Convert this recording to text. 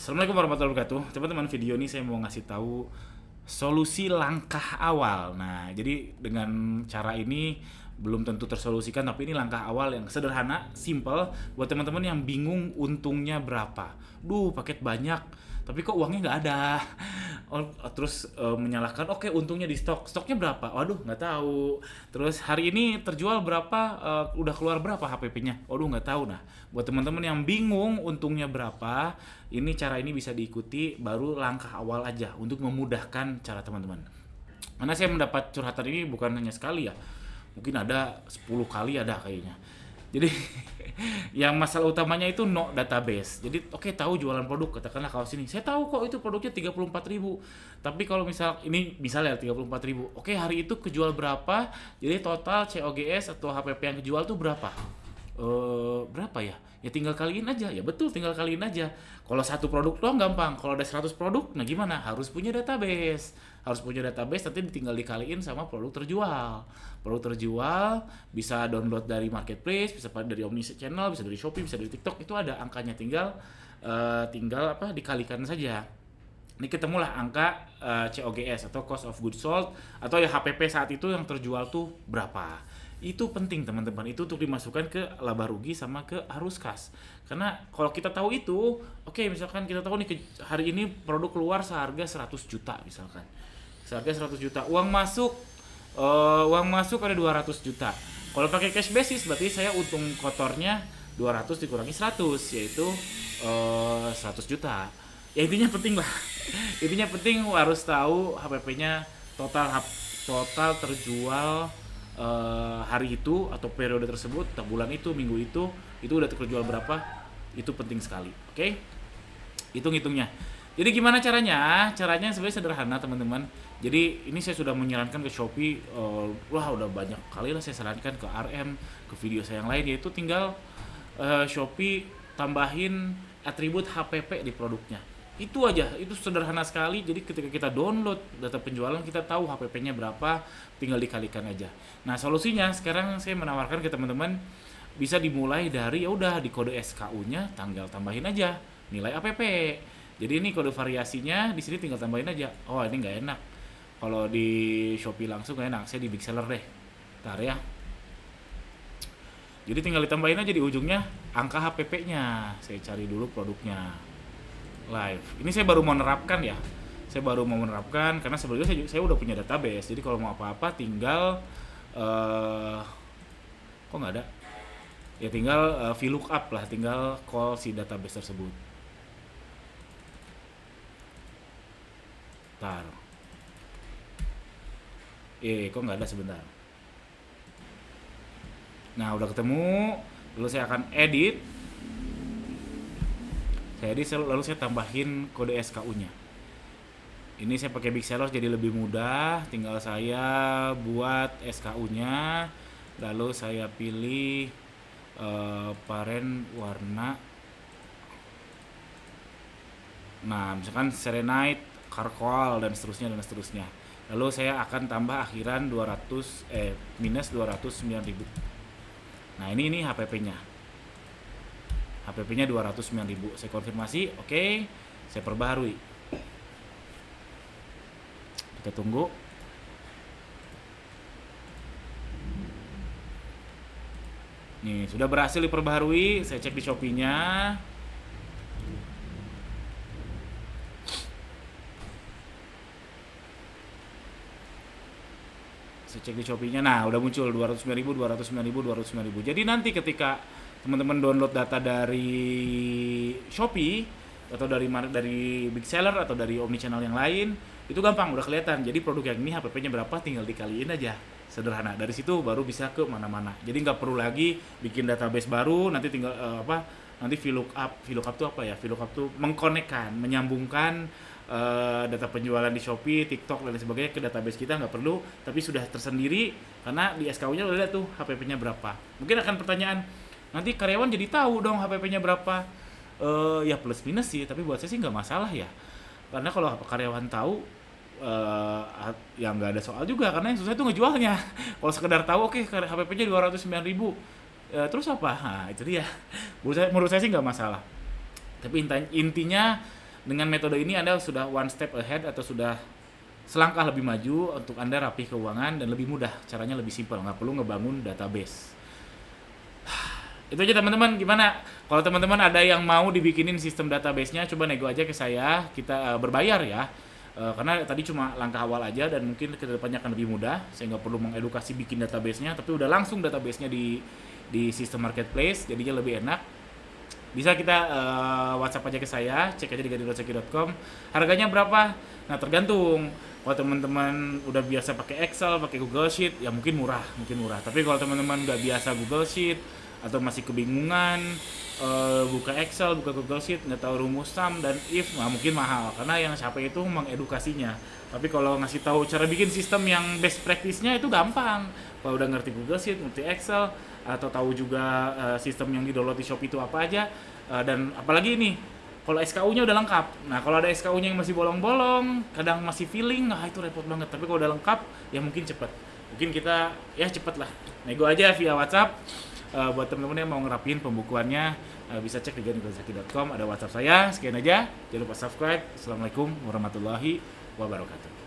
Assalamualaikum warahmatullahi wabarakatuh. Teman-teman, video ini saya mau ngasih tahu solusi langkah awal. Nah, jadi dengan cara ini belum tentu tersolusikan, tapi ini langkah awal yang sederhana, simple buat teman-teman yang bingung untungnya berapa. Paket banyak, tapi kok uangnya nggak ada. Terus menyalahkan, oke untungnya di stoknya berapa? Waduh nggak tahu. Terus hari ini terjual berapa? Udah keluar berapa HPP-nya? Waduh nggak tahu. Nah, buat teman-teman yang bingung untungnya berapa, ini cara ini bisa diikuti, baru langkah awal aja untuk memudahkan cara teman-teman. Karena saya mendapat curhatan ini bukan hanya sekali ya, mungkin ada 10 kali ada kayaknya. Jadi yang masalah utamanya itu no database. Jadi oke, tahu jualan produk, katakanlah kaos ini. Saya tahu kok itu produknya 34.000. Tapi kalau misalnya 34.000. Oke, hari itu kejual berapa? Jadi total COGS atau HPP yang kejual tuh berapa? Berapa ya? Ya tinggal kaliin aja. Ya betul, tinggal kaliin aja. Kalau satu produk doang gampang. Kalau ada 100 produk, nah gimana? Harus punya database. Nanti tinggal dikaliin sama produk terjual. Produk terjual bisa download dari marketplace, bisa dari omnichannel, bisa dari Shopee, bisa dari TikTok. Itu ada angkanya, tinggal dikalikan saja. Ini ketemulah angka COGS atau cost of goods sold, atau ya HPP saat itu yang terjual tuh berapa. Itu penting teman-teman, itu untuk dimasukkan ke laba rugi sama ke arus kas. Karena kalau kita tahu itu, oke, misalkan kita tahu nih hari ini produk keluar seharga 100 juta misalkan. Seharga 100 juta. Uang masuk ada 200 juta. Kalau pakai cash basis berarti saya untung kotornya 200 dikurangi 100, yaitu 100 juta. Ya intinya penting lah. Intinya penting harus tahu HPP-nya total terjual hari itu atau periode tersebut, atau bulan itu, minggu itu udah terjual berapa. Itu penting sekali. Oke? Hitung-hitungnya. Jadi gimana caranya? Caranya sebenarnya sederhana teman-teman. Jadi ini saya sudah menyarankan ke Shopee, udah banyak kali lah saya sarankan ke RM, ke video saya yang lain, yaitu tinggal Shopee tambahin atribut HPP di produknya. Itu aja, itu sederhana sekali. Jadi ketika kita download data penjualan, kita tahu HPP-nya berapa, tinggal dikalikan aja. Nah, solusinya sekarang saya menawarkan ke teman-teman, bisa dimulai dari ya udah di kode SKU-nya tinggal tambahin aja nilai APP. Jadi ini kode variasinya di sini tinggal tambahin aja. Oh, ini nggak enak. Kalau di Shopee langsung nggak enak, saya di Big Seller deh. Bentar ya. Jadi tinggal ditambahin aja di ujungnya angka HPP-nya. Saya cari dulu produknya. Live. Ini saya baru mau menerapkan ya. Karena sebelumnya saya udah punya database. Jadi kalau mau apa-apa tinggal kok nggak ada? Ya tinggal VLOOKUP lah, tinggal call si database tersebut. Bentar. Kok nggak ada, sebentar. Nah, udah ketemu. Lalu saya akan edit. Lalu saya tambahin kode SKU-nya. Ini saya pakai Big Seller jadi lebih mudah. Tinggal saya buat SKU-nya. Lalu saya pilih parent warna. Nah, misalkan Serenite, Carcoal dan seterusnya. Lalu saya akan tambah akhiran minus 209.000. Nah, ini HPP-nya. HPP-nya 209.000. Saya konfirmasi, oke. Saya perbaharui. Kita tunggu. Nih, sudah berhasil diperbaharui. Saya cek di Shopee-nya. Nah, udah muncul 209.000. Jadi nanti ketika teman-teman download data dari Shopee atau dari Big Seller atau dari omnichannel yang lain, itu gampang, udah kelihatan. Jadi produk yang ini HPP-nya berapa, tinggal dikaliin aja. Sederhana. Dari situ baru bisa ke mana-mana. Jadi nggak perlu lagi bikin database baru, nanti tinggal nanti VLOOKUP itu apa ya? VLOOKUP tuh menyambungkan data penjualan di Shopee, TikTok dan sebagainya ke database kita, nggak perlu, tapi sudah tersendiri karena di SKU-nya udah ada tuh HPP-nya berapa. Mungkin akan pertanyaan, nanti karyawan jadi tahu dong HPP-nya berapa. Ya plus minus sih, tapi buat saya sih nggak masalah ya. Karena kalau karyawan tahu, ya nggak ada soal juga, karena yang susah itu ngejualnya. Kalau sekedar tahu, oke, HPP-nya 209.000, terus apa? Nah, itu dia. Menurut saya sih nggak masalah. Tapi intinya Dengan metode ini Anda sudah one step ahead atau sudah selangkah lebih maju untuk Anda rapih keuangan dan lebih mudah, caranya lebih simpel, nggak perlu ngebangun database. Itu aja teman-teman. Gimana kalau teman-teman ada yang mau dibikinin sistem database-nya, coba nego aja ke saya, kita berbayar ya. Karena tadi cuma langkah awal aja dan mungkin kedepannya akan lebih mudah. Saya nggak perlu mengedukasi bikin database-nya, tapi udah langsung database-nya di sistem marketplace, jadinya lebih enak. Bisa kita WhatsApp aja ke saya, cek aja di gadirozaki.com. Harganya berapa? Nah tergantung. Kalau teman-teman udah biasa pakai Excel, pakai Google Sheet, ya mungkin murah. Tapi kalau teman-teman nggak biasa Google Sheet atau masih kebingungan buka Excel, buka Google Sheet, nggak tahu rumus sum dan if, nah mungkin mahal. Karena yang capek itu mengedukasinya. Tapi kalau ngasih tahu cara bikin sistem yang best practice-nya itu gampang. Kalau udah ngerti Google Sheet, ngerti Excel, atau tahu juga sistem yang di-download di Shopee itu apa aja, dan apalagi ini kalau SKU-nya udah lengkap. Nah kalau ada SKU-nya yang masih bolong-bolong, kadang masih feeling, itu repot banget. Tapi kalau udah lengkap, ya mungkin cepet. Mungkin kita ya cepet lah. Nego aja via WhatsApp. Buat teman-teman yang mau ngerapiin pembukuannya, bisa cek di gadirozaki.com, ada WhatsApp saya. Sekian aja, jangan lupa subscribe. Assalamualaikum warahmatullahi wabarakatuh.